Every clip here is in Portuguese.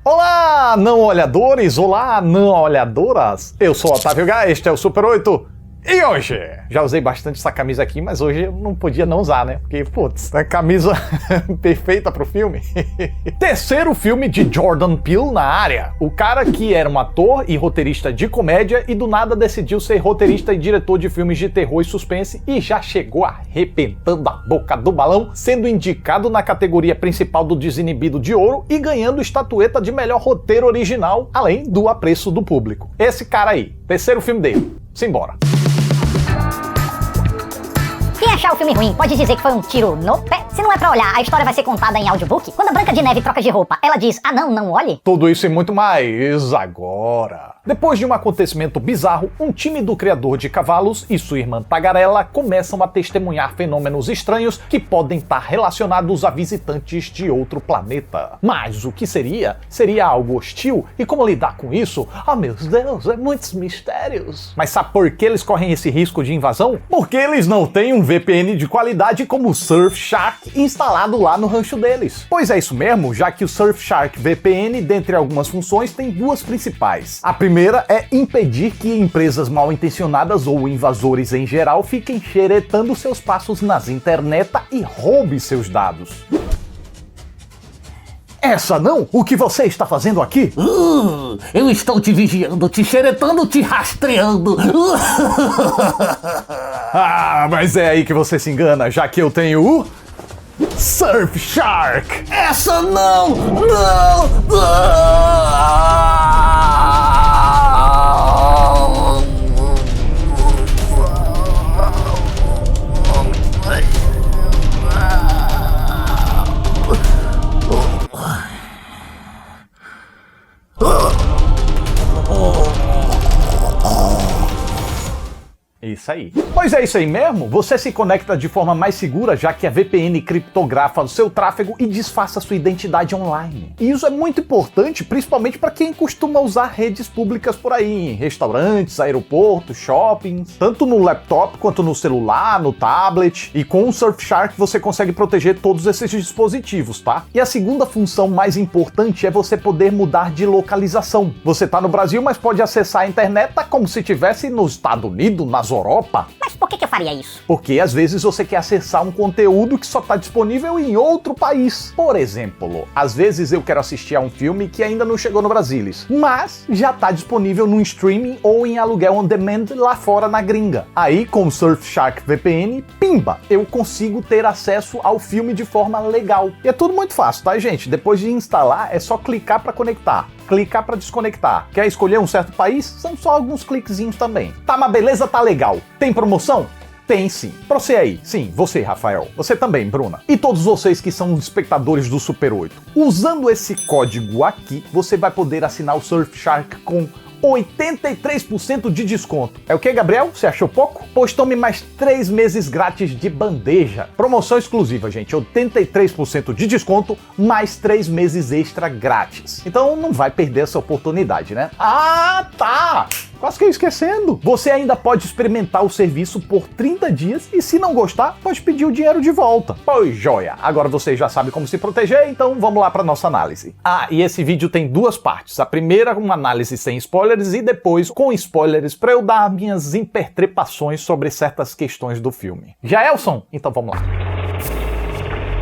Olá, não olhadores! Olá, não olhadoras! Eu sou o Otávio Gá, este é o Super 8. E hoje? Já usei bastante essa camisa aqui, mas hoje eu não podia não usar, né? Porque, putz, é camisa perfeita pro filme. Terceiro filme de Jordan Peele na área. O cara que era um ator e roteirista de comédia e do nada decidiu ser roteirista e diretor de filmes de terror e suspense e já chegou arrebentando a boca do balão, sendo indicado na categoria principal do Desinibido de Ouro e ganhando estatueta de melhor roteiro original, além do apreço do público. Esse cara aí, terceiro filme dele. Simbora. Quem achar o filme ruim pode dizer que foi um tiro no pé. Se não é pra olhar, a história vai ser contada em audiobook. Quando a Branca de Neve troca de roupa, ela diz, ah não olhe. Tudo isso e muito mais agora. Depois de um acontecimento bizarro, um time do criador de cavalos e sua irmã Tagarela começam a testemunhar fenômenos estranhos que podem estar relacionados a visitantes de outro planeta. Mas o que seria? Seria algo hostil? E como lidar com isso? Oh meu Deus, é muitos mistérios. Mas sabe por que eles correm esse risco de invasão? Porque eles não têm um VPN de qualidade como o Surfshark instalado lá no rancho deles. Pois é isso mesmo, já que o Surfshark VPN, dentre algumas funções, tem duas principais. A primeira é impedir que empresas mal intencionadas ou invasores em geral fiquem xeretando seus passos nas internet e roubem seus dados. Essa não? O que você está fazendo aqui? Eu estou te vigiando, te xeretando, te rastreando. Ah, mas é aí que você se engana, já que eu tenho o Surfshark! Essa não! Não! Isso aí. Pois é isso aí mesmo, você se conecta de forma mais segura, já que a VPN criptografa o seu tráfego e disfarça sua identidade online. E isso é muito importante, principalmente para quem costuma usar redes públicas por aí, em restaurantes, aeroportos, shoppings, tanto no laptop quanto no celular, no tablet, e com o Surfshark você consegue proteger todos esses dispositivos, tá? E a segunda função mais importante é você poder mudar de localização. Você tá no Brasil, mas pode acessar a internet como se estivesse nos Estados Unidos, nas Europa. Mas por que eu faria isso? Porque às vezes você quer acessar um conteúdo que só está disponível em outro país. Por exemplo, às vezes eu quero assistir a um filme que ainda não chegou no Brasilis, mas já está disponível no streaming ou em aluguel on demand lá fora na gringa. Aí com o Surfshark VPN, pimba, eu consigo ter acesso ao filme de forma legal. E é tudo muito fácil, tá, gente? Depois de instalar, é só clicar para conectar. Clicar para desconectar. Quer escolher um certo país? São só alguns cliquezinhos também. Tá, mas beleza, tá legal. Tem promoção? Tem sim. Pra você aí. Sim, você, Rafael. Você também, Bruna. E todos vocês que são espectadores do Super 8. Usando esse código aqui, você vai poder assinar o Surfshark com 83% de desconto. É o que, Gabriel? Você achou pouco? Pois tome mais 3 meses grátis de bandeja. Promoção exclusiva, gente. 83% de desconto, mais 3 meses extra grátis. Então não vai perder essa oportunidade, né? Ah, tá! Quase que eu esquecendo. Você ainda pode experimentar o serviço por 30 dias e se não gostar, pode pedir o dinheiro de volta. Pois joia, agora você já sabe como se proteger, então vamos lá para nossa análise. Ah, e esse vídeo tem duas partes. A primeira, uma análise sem spoilers e depois com spoilers para eu dar minhas interpretações sobre certas questões do filme. Jaelson? Então vamos lá.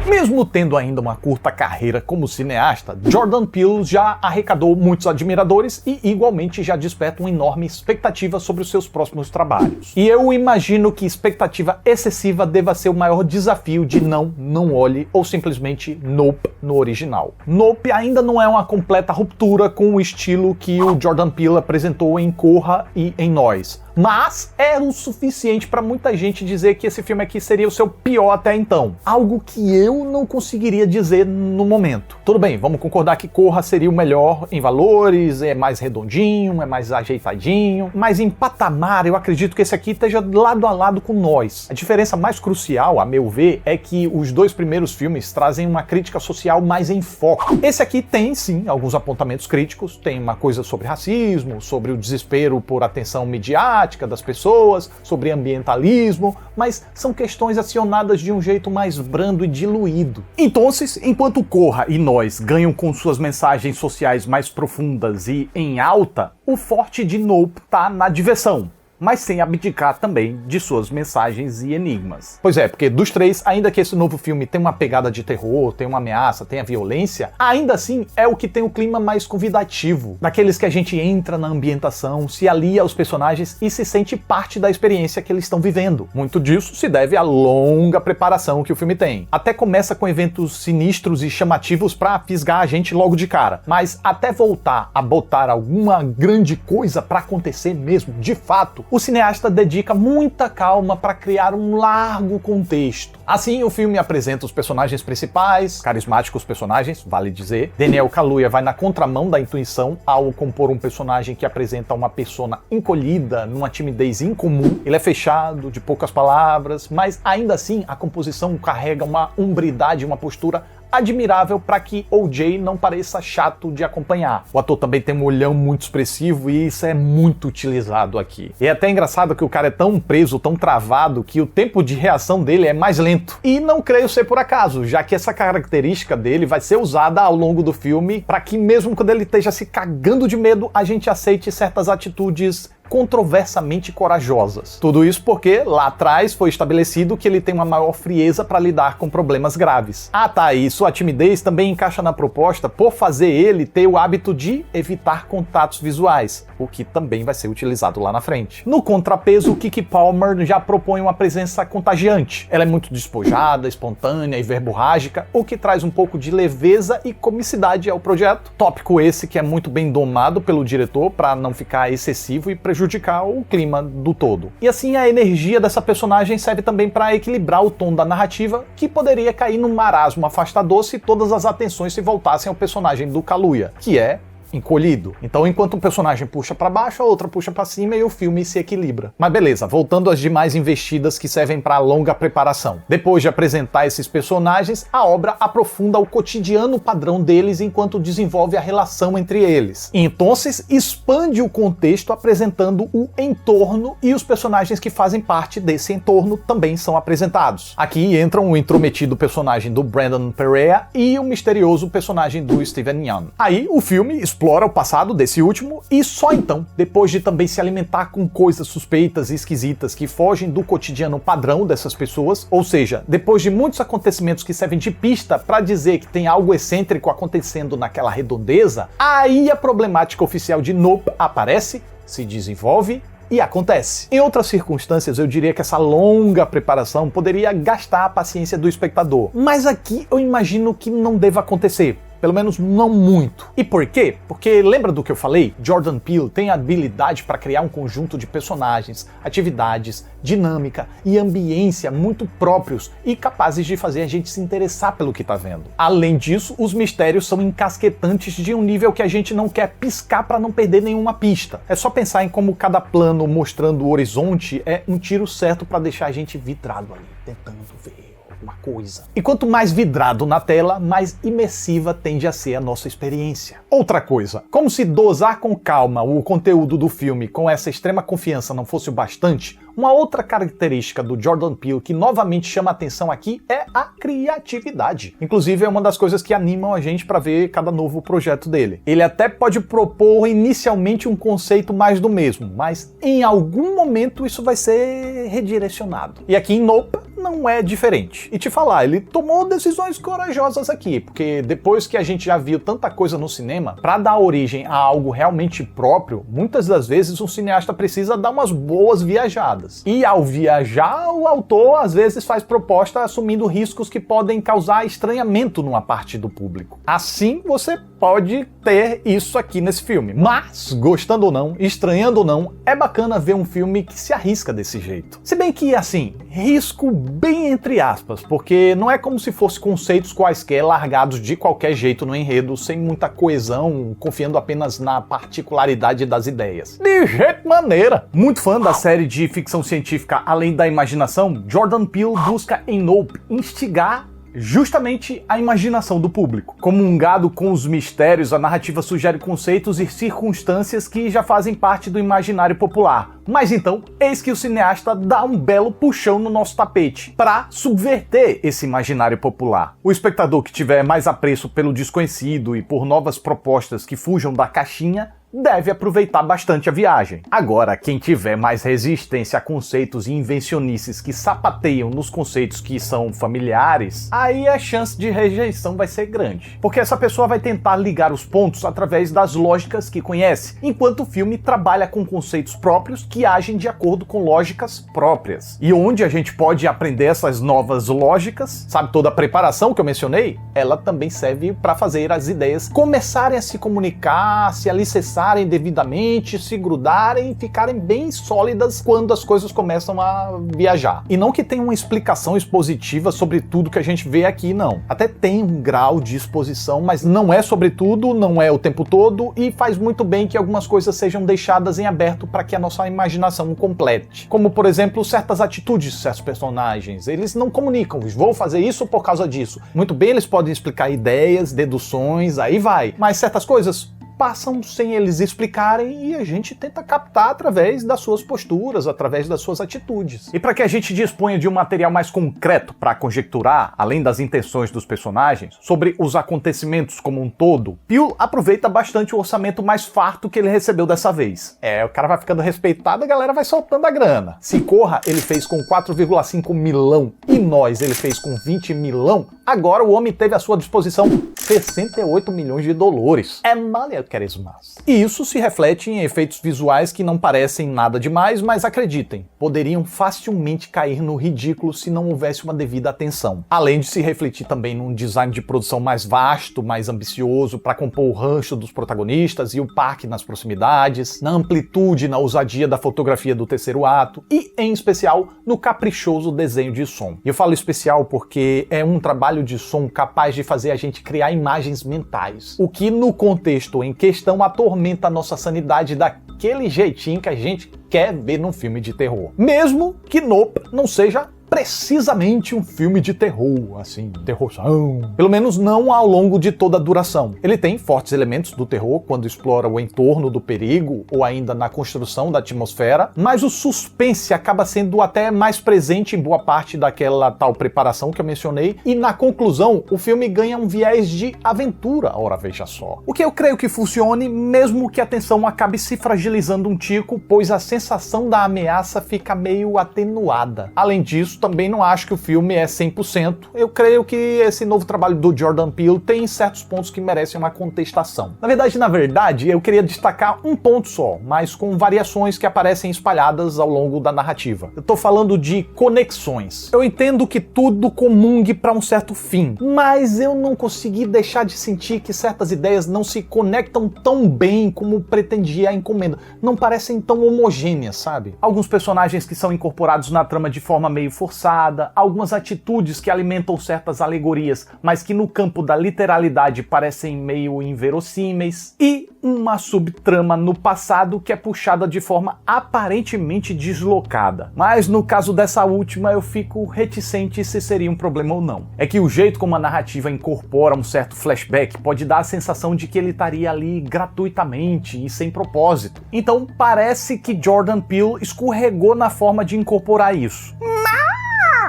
Mesmo tendo ainda uma curta carreira como cineasta, Jordan Peele já arrecadou muitos admiradores e igualmente já desperta uma enorme expectativa sobre os seus próximos trabalhos. E eu imagino que expectativa excessiva deva ser o maior desafio de Não Olhe ou simplesmente Nope no original. Nope ainda não é uma completa ruptura com o estilo que o Jordan Peele apresentou em Corra e em Nós. Mas era o suficiente para muita gente dizer que esse filme aqui seria o seu pior até então. Algo que eu não conseguiria dizer no momento. Tudo bem, vamos concordar que Corra seria o melhor em valores, é mais redondinho, é mais ajeitadinho, mas em patamar eu acredito que esse aqui esteja lado a lado com Nós. A diferença mais crucial, a meu ver, é que os dois primeiros filmes trazem uma crítica social mais em foco. Esse aqui tem sim alguns apontamentos críticos, tem uma coisa sobre racismo, sobre o desespero por atenção midiática, climática das pessoas, sobre ambientalismo, mas são questões acionadas de um jeito mais brando e diluído. Então, enquanto Corra e Nós ganham com suas mensagens sociais mais profundas e em alta, o forte de Nope tá na diversão, mas sem abdicar também de suas mensagens e enigmas. Pois é, porque dos três, ainda que esse novo filme tenha uma pegada de terror, tenha uma ameaça, tenha violência, ainda assim é o que tem o clima mais convidativo, daqueles que a gente entra na ambientação, se alia aos personagens e se sente parte da experiência que eles estão vivendo. Muito disso se deve à longa preparação que o filme tem. Até começa com eventos sinistros e chamativos pra fisgar a gente logo de cara, mas até voltar a botar alguma grande coisa pra acontecer mesmo, de fato, o cineasta dedica muita calma para criar um largo contexto. Assim, o filme apresenta os personagens principais, carismáticos personagens, vale dizer. Daniel Kaluuya vai na contramão da intuição ao compor um personagem que apresenta uma persona encolhida, numa timidez incomum. Ele é fechado, de poucas palavras, mas ainda assim a composição carrega uma umbridade, uma postura admirável para que O.J. não pareça chato de acompanhar. O ator também tem um olhão muito expressivo e isso é muito utilizado aqui. E é até engraçado que o cara é tão preso, tão travado, que o tempo de reação dele é mais lento. E não creio ser por acaso, já que essa característica dele vai ser usada ao longo do filme para que mesmo quando ele esteja se cagando de medo, a gente aceite certas atitudes controversamente corajosas. Tudo isso porque lá atrás foi estabelecido que ele tem uma maior frieza para lidar com problemas graves. Ah tá, e sua timidez também encaixa na proposta por fazer ele ter o hábito de evitar contatos visuais, o que também vai ser utilizado lá na frente. No contrapeso, Keke Palmer já propõe uma presença contagiante. Ela é muito despojada, espontânea e verborrágica, o que traz um pouco de leveza e comicidade ao projeto. Tópico esse que é muito bem domado pelo diretor para não ficar excessivo e prejudicar o clima do todo. E assim a energia dessa personagem serve também para equilibrar o tom da narrativa, que poderia cair num marasmo afastador se todas as atenções se voltassem ao personagem do Kaluuya, que é encolhido. Então, enquanto um personagem puxa pra baixo, a outra puxa pra cima e o filme se equilibra. Mas beleza, voltando às demais investidas que servem pra longa preparação. Depois de apresentar esses personagens, a obra aprofunda o cotidiano padrão deles enquanto desenvolve a relação entre eles. E então, expande o contexto apresentando o entorno e os personagens que fazem parte desse entorno também são apresentados. Aqui entram o intrometido personagem do Brandon Perea e o misterioso personagem do Steven Yeun. Aí, o filme explora o passado desse último e só então, depois de também se alimentar com coisas suspeitas e esquisitas que fogem do cotidiano padrão dessas pessoas, ou seja, depois de muitos acontecimentos que servem de pista para dizer que tem algo excêntrico acontecendo naquela redondeza, aí a problemática oficial de Nope aparece, se desenvolve e acontece. Em outras circunstâncias, eu diria que essa longa preparação poderia gastar a paciência do espectador, mas aqui eu imagino que não deva acontecer. Pelo menos não muito. E por quê? Porque lembra do que eu falei? Jordan Peele tem a habilidade para criar um conjunto de personagens, atividades, dinâmica e ambiência muito próprios e capazes de fazer a gente se interessar pelo que tá vendo. Além disso, os mistérios são encasquetantes de um nível que a gente não quer piscar para não perder nenhuma pista. É só pensar em como cada plano mostrando o horizonte é um tiro certo para deixar a gente vidrado ali, tentando ver uma coisa. E quanto mais vidrado na tela, mais imersiva tende a ser a nossa experiência. Outra coisa, como se dosar com calma o conteúdo do filme com essa extrema confiança não fosse o bastante, uma outra característica do Jordan Peele que novamente chama a atenção aqui é a criatividade. Inclusive é uma das coisas que animam a gente para ver cada novo projeto dele. Ele até pode propor inicialmente um conceito mais do mesmo, mas em algum momento isso vai ser redirecionado. E aqui em Nope não é diferente. E te falar, ele tomou decisões corajosas aqui, porque depois que a gente já viu tanta coisa no cinema, para dar origem a algo realmente próprio, muitas das vezes um cineasta precisa dar umas boas viajadas. E ao viajar, o autor às vezes faz proposta assumindo riscos que podem causar estranhamento numa parte do público. Assim, você pode ter isso aqui nesse filme. Mas, gostando ou não, estranhando ou não, é bacana ver um filme que se arrisca desse jeito. Se bem que, assim, risco bem entre aspas, porque não é como se fossem conceitos quaisquer largados de qualquer jeito no enredo, sem muita coesão, confiando apenas na particularidade das ideias. De jeito maneira! Muito fã da série de ficção científica Além da Imaginação, Jordan Peele busca em Nope instigar justamente a imaginação do público. Comungado com os mistérios, a narrativa sugere conceitos e circunstâncias que já fazem parte do imaginário popular. Mas então, eis que o cineasta dá um belo puxão no nosso tapete para subverter esse imaginário popular. O espectador que tiver mais apreço pelo desconhecido e por novas propostas que fujam da caixinha deve aproveitar bastante a viagem. Agora, quem tiver mais resistência a conceitos e invencionices que sapateiam nos conceitos que são familiares, aí a chance de rejeição vai ser grande. Porque essa pessoa vai tentar ligar os pontos através das lógicas que conhece, enquanto o filme trabalha com conceitos próprios que agem de acordo com lógicas próprias. E onde a gente pode aprender essas novas lógicas, sabe, toda a preparação que eu mencionei, ela também serve para fazer as ideias começarem a se comunicar, se alicerçar devidamente, se grudarem e ficarem bem sólidas quando as coisas começam a viajar. E não que tenha uma explicação expositiva sobre tudo que a gente vê aqui, não. Até tem um grau de exposição, mas não é sobre tudo, não é o tempo todo, e faz muito bem que algumas coisas sejam deixadas em aberto para que a nossa imaginação complete. Como, por exemplo, certas atitudes de certos personagens. Eles não comunicam, vou fazer isso por causa disso. Muito bem, eles podem explicar ideias, deduções, aí vai. Mas certas coisas passam sem eles explicarem e a gente tenta captar através das suas posturas, através das suas atitudes. E para que a gente disponha de um material mais concreto para conjecturar, além das intenções dos personagens, sobre os acontecimentos como um todo, Peele aproveita bastante o orçamento mais farto que ele recebeu dessa vez. O cara vai ficando respeitado, a galera vai soltando a grana. Se Corra ele fez com 4,5 milão e Nós ele fez com 20 milão, agora o homem teve à sua disposição 68 milhões de dólares. É money, carismas. E isso se reflete em efeitos visuais que não parecem nada demais, mas acreditem, poderiam facilmente cair no ridículo se não houvesse uma devida atenção. Além de se refletir também num design de produção mais vasto, mais ambicioso, para compor o rancho dos protagonistas e o parque nas proximidades, na amplitude e na ousadia da fotografia do terceiro ato, e em especial no caprichoso desenho de som. E eu falo especial porque é um trabalho de som capaz de fazer a gente criar imagens mentais, o que no contexto em questão atormenta a nossa sanidade daquele jeitinho que a gente quer ver num filme de terror. Mesmo que Nope não seja precisamente um filme de terror, assim, terrorzão. Pelo menos não ao longo de toda a duração. Ele tem fortes elementos do terror quando explora o entorno do perigo ou ainda na construção da atmosfera, mas o suspense acaba sendo até mais presente em boa parte daquela tal preparação que eu mencionei, e na conclusão o filme ganha um viés de aventura, ora veja só. O que eu creio que funcione, mesmo que a tensão acabe se fragilizando um tico, pois a sensação da ameaça fica meio atenuada. Além disso, também não acho que o filme é 100%. Eu creio que esse novo trabalho do Jordan Peele tem certos pontos que merecem uma contestação. Na verdade, eu queria destacar um ponto só, mas com variações que aparecem espalhadas ao longo da narrativa. Eu tô falando de conexões. Eu entendo que tudo comungue para um certo fim, mas eu não consegui deixar de sentir que certas ideias não se conectam tão bem como pretendia a encomenda. Não parecem tão homogêneas, sabe? Alguns personagens que são incorporados na trama de forma meio forçada, algumas atitudes que alimentam certas alegorias, mas que no campo da literalidade parecem meio inverossímeis, e uma subtrama no passado que é puxada de forma aparentemente deslocada. Mas no caso dessa última eu fico reticente se seria um problema ou não. É que o jeito como a narrativa incorpora um certo flashback pode dar a sensação de que ele estaria ali gratuitamente e sem propósito. Então parece que Jordan Peele escorregou na forma de incorporar isso.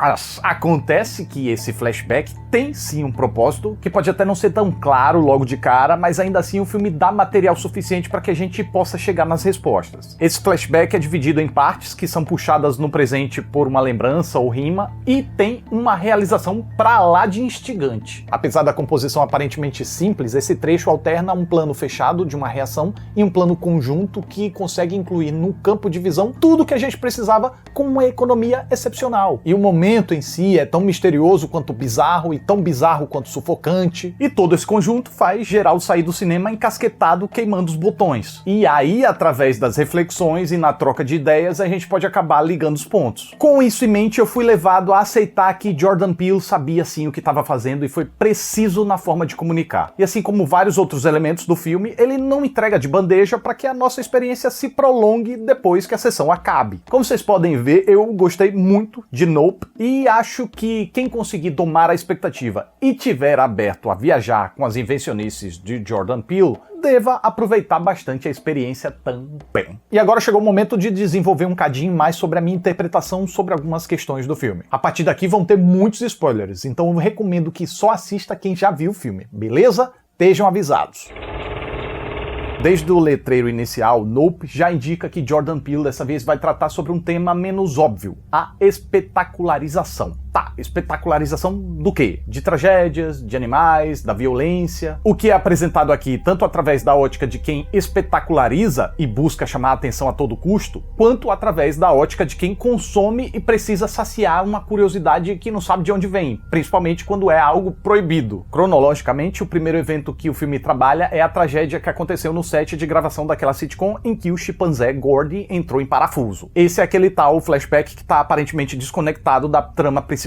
Mas acontece que esse flashback tem sim um propósito, que pode até não ser tão claro logo de cara, mas ainda assim o filme dá material suficiente para que a gente possa chegar nas respostas. Esse flashback é dividido em partes que são puxadas no presente por uma lembrança ou rima, e tem uma realização pra lá de instigante. Apesar da composição aparentemente simples, esse trecho alterna um plano fechado de uma reação e um plano conjunto que consegue incluir no campo de visão tudo que a gente precisava com uma economia excepcional. E o momento em si é tão misterioso quanto bizarro e tão bizarro quanto sufocante, e todo esse conjunto faz geral sair do cinema encasquetado queimando os botões. E aí, através das reflexões e na troca de ideias, a gente pode acabar ligando os pontos. Com isso em mente, eu fui levado a aceitar que Jordan Peele sabia sim o que estava fazendo e foi preciso na forma de comunicar. E assim como vários outros elementos do filme, ele não entrega de bandeja para que a nossa experiência se prolongue depois que a sessão acabe. Como vocês podem ver, eu gostei muito de Nope E acho que quem conseguir domar a expectativa e tiver aberto a viajar com as invencionices de Jordan Peele, deva aproveitar bastante a experiência também. E agora chegou o momento de desenvolver um cadinho mais sobre a minha interpretação sobre algumas questões do filme. A partir daqui vão ter muitos spoilers, então eu recomendo que só assista quem já viu o filme, beleza? Estejam avisados. Desde o letreiro inicial, Nope já indica que Jordan Peele dessa vez vai tratar sobre um tema menos óbvio, a espetacularização. Tá, espetacularização do quê? De tragédias, de animais, da violência. O que é apresentado aqui, tanto através da ótica de quem espetaculariza e busca chamar a atenção a todo custo, quanto através da ótica de quem consome e precisa saciar uma curiosidade que não sabe de onde vem, principalmente quando é algo proibido. Cronologicamente, o primeiro evento que o filme trabalha é a tragédia que aconteceu no set de gravação daquela sitcom em que o chimpanzé Gordy entrou em parafuso. Esse é aquele tal flashback que está aparentemente desconectado da trama principal.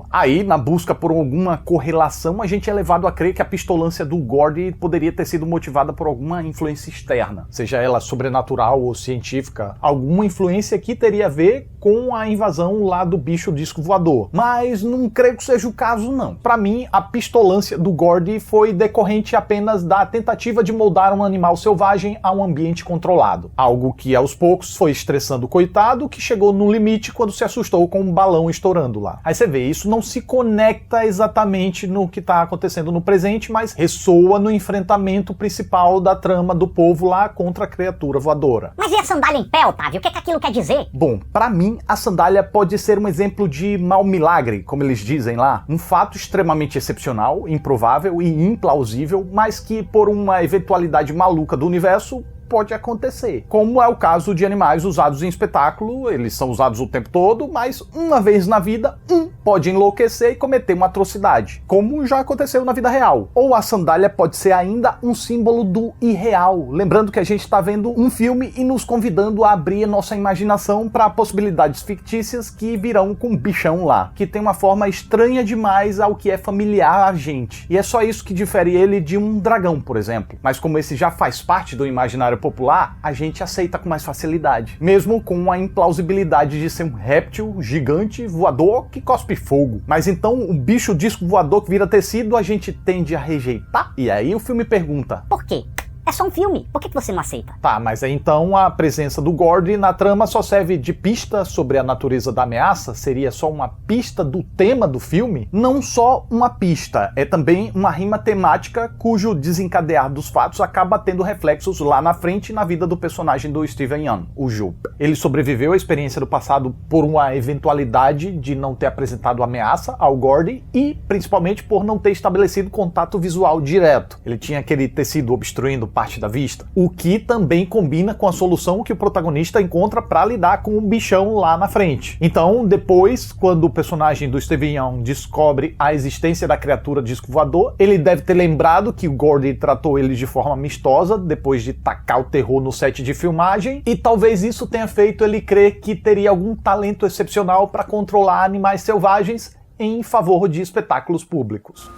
Aí, na busca por alguma correlação, a gente é levado a crer que a pistolância do Gordy poderia ter sido motivada por alguma influência externa, seja ela sobrenatural ou científica, alguma influência que teria a ver com a invasão lá do bicho disco voador. Mas não creio que seja o caso, não. Para mim, a pistolância do Gordy foi decorrente apenas da tentativa de moldar um animal selvagem a um ambiente controlado. Algo que, aos poucos, foi estressando o coitado, que chegou no limite quando se assustou com um balão estourando lá. Aí você vê, isso não se conecta exatamente no que está acontecendo no presente, mas ressoa no enfrentamento principal da trama do povo lá contra a criatura voadora. Mas e a sandália em pé, Otávio? O que aquilo quer dizer? Bom, pra mim, a sandália pode ser um exemplo de mau milagre, como eles dizem lá. Um fato extremamente excepcional, improvável e implausível, mas que, por uma eventualidade maluca do universo, pode acontecer. Como é o caso de animais usados em espetáculo, eles são usados o tempo todo, mas uma vez na vida, pode enlouquecer e cometer uma atrocidade, como já aconteceu na vida real. Ou a sandália pode ser ainda um símbolo do irreal, lembrando que a gente está vendo um filme e nos convidando a abrir a nossa imaginação para possibilidades fictícias que virão com um bichão lá, que tem uma forma estranha demais ao que é familiar a gente. E é só isso que difere ele de um dragão, por exemplo. Mas como esse já faz parte do imaginário popular, a gente aceita com mais facilidade, mesmo com a implausibilidade de ser um réptil gigante voador que cospe fogo. Mas então o bicho disco voador que vira tecido a gente tende a rejeitar? E aí o filme pergunta: por quê? É só um filme, por que você não aceita? Tá, mas aí então a presença do Gordy na trama só serve de pista sobre a natureza da ameaça? Seria só uma pista do tema do filme? Não só uma pista, é também uma rima temática cujo desencadear dos fatos acaba tendo reflexos lá na frente na vida do personagem do Steven Yeun, o Jupe. Ele sobreviveu à experiência do passado por uma eventualidade de não ter apresentado ameaça ao Gordy e principalmente por não ter estabelecido contato visual direto. Ele tinha aquele tecido obstruindo parte da vista, o que também combina com a solução que o protagonista encontra para lidar com um bichão lá na frente. Então, depois, quando o personagem do Steven Yeun descobre a existência da criatura disco voador, ele deve ter lembrado que o Gordy tratou ele de forma amistosa depois de tacar o terror no set de filmagem, e talvez isso tenha feito ele crer que teria algum talento excepcional para controlar animais selvagens em favor de espetáculos públicos.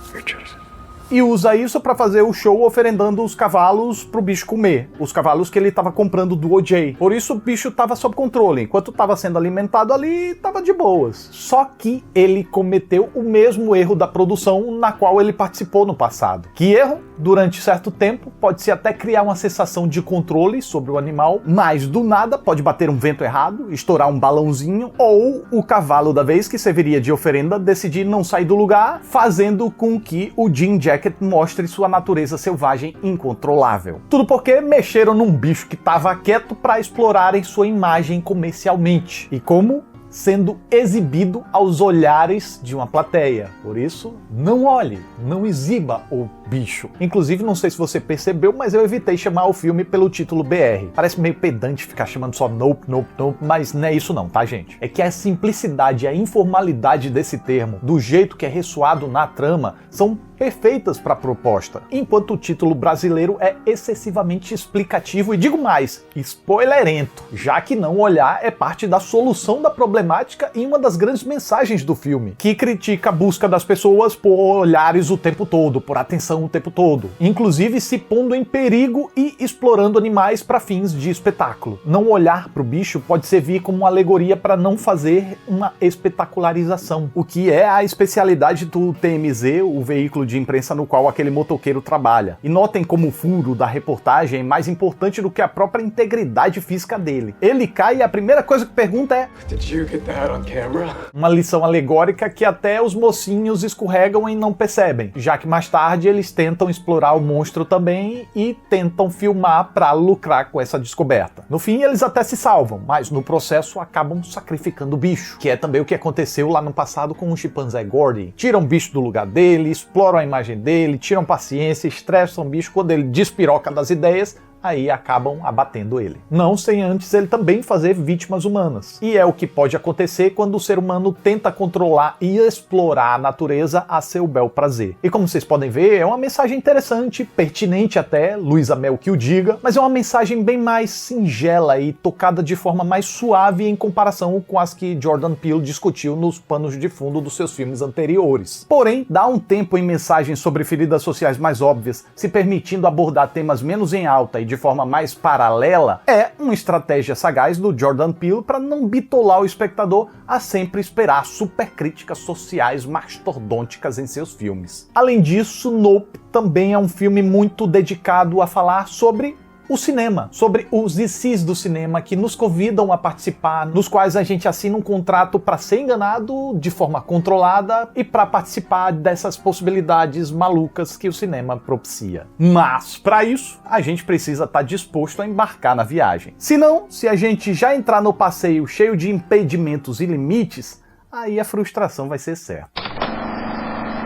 E usa isso para fazer o show oferendando os cavalos pro bicho comer. Os cavalos que ele estava comprando do OJ. Por isso o bicho estava sob controle. Enquanto estava sendo alimentado ali, estava de boas. Só que ele cometeu o mesmo erro da produção na qual ele participou no passado. Que erro? Durante certo tempo, pode-se até criar uma sensação de controle sobre o animal, mas do nada pode bater um vento errado, estourar um balãozinho, ou o cavalo da vez que serviria de oferenda decidir não sair do lugar, fazendo com que o Jean Jacket mostre sua natureza selvagem incontrolável. Tudo porque mexeram num bicho que estava quieto para explorarem sua imagem comercialmente. E como? Sendo exibido aos olhares de uma plateia. Por isso, não olhe, não exiba o bicho. Inclusive, não sei se você percebeu, mas eu evitei chamar o filme pelo título BR. Parece meio pedante ficar chamando só Nope, Nope, Nope, mas não é isso não, tá, gente? É que a simplicidade e a informalidade desse termo, do jeito que é ressoado na trama, são perfeitas para a proposta, enquanto o título brasileiro é excessivamente explicativo e, digo mais, spoilerento, já que não olhar é parte da solução da problemática e uma das grandes mensagens do filme, que critica a busca das pessoas por olhares o tempo todo, por atenção o tempo todo, inclusive se pondo em perigo e explorando animais para fins de espetáculo. Não olhar para o bicho pode servir como uma alegoria para não fazer uma espetacularização, o que é a especialidade do TMZ, o veículo de imprensa no qual aquele motoqueiro trabalha. E notem como o furo da reportagem é mais importante do que a própria integridade física dele. Ele cai e a primeira coisa que pergunta é: Did you get that on camera? Uma lição alegórica que até os mocinhos escorregam e não percebem, já que mais tarde eles tentam explorar o monstro também e tentam filmar para lucrar com essa descoberta. No fim eles até se salvam, mas no processo acabam sacrificando o bicho, que é também o que aconteceu lá no passado com o chimpanzé Gordy. Tiram o bicho do lugar dele, exploram a imagem dele, tiram paciência, estressam o bicho. Quando ele despiroca das ideias, aí acabam abatendo ele. Não sem antes ele também fazer vítimas humanas. E é o que pode acontecer quando o ser humano tenta controlar e explorar a natureza a seu bel prazer. E como vocês podem ver, é uma mensagem interessante, pertinente até, Luísa Mel que o diga, mas é uma mensagem bem mais singela e tocada de forma mais suave em comparação com as que Jordan Peele discutiu nos panos de fundo dos seus filmes anteriores. Porém, dá um tempo em mensagens sobre feridas sociais mais óbvias, se permitindo abordar temas menos em alta e de forma mais paralela, é uma estratégia sagaz do Jordan Peele para não bitolar o espectador a sempre esperar supercríticas sociais mastodônticas em seus filmes. Além disso, Nope também é um filme muito dedicado a falar sobre o cinema, sobre os ICs do cinema que nos convidam a participar, nos quais a gente assina um contrato para ser enganado de forma controlada e para participar dessas possibilidades malucas que o cinema propicia. Mas, para isso, a gente precisa estar disposto a embarcar na viagem. Senão, se a gente já entrar no passeio cheio de impedimentos e limites, aí a frustração vai ser certa.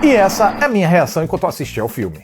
E essa é a minha reação enquanto eu assisti ao filme.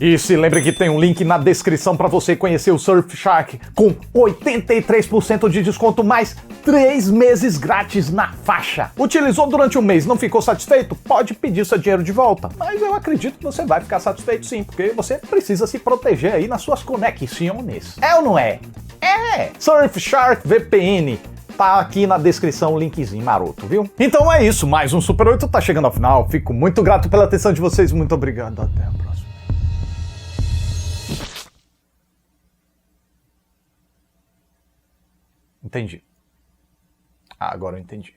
E se lembre que tem um link na descrição para você conhecer o Surfshark com 83% de desconto mais 3 meses grátis na faixa. Utilizou durante um mês, não ficou satisfeito? Pode pedir seu dinheiro de volta. Mas eu acredito que você vai ficar satisfeito sim, porque você precisa se proteger aí nas suas conexões. É ou não é? É! Surfshark VPN. Tá aqui na descrição o linkzinho maroto, viu? Então é isso, mais um Super 8 tá chegando ao final. Fico muito grato pela atenção de vocês, muito obrigado, até a próxima. Entendi. Agora eu entendi.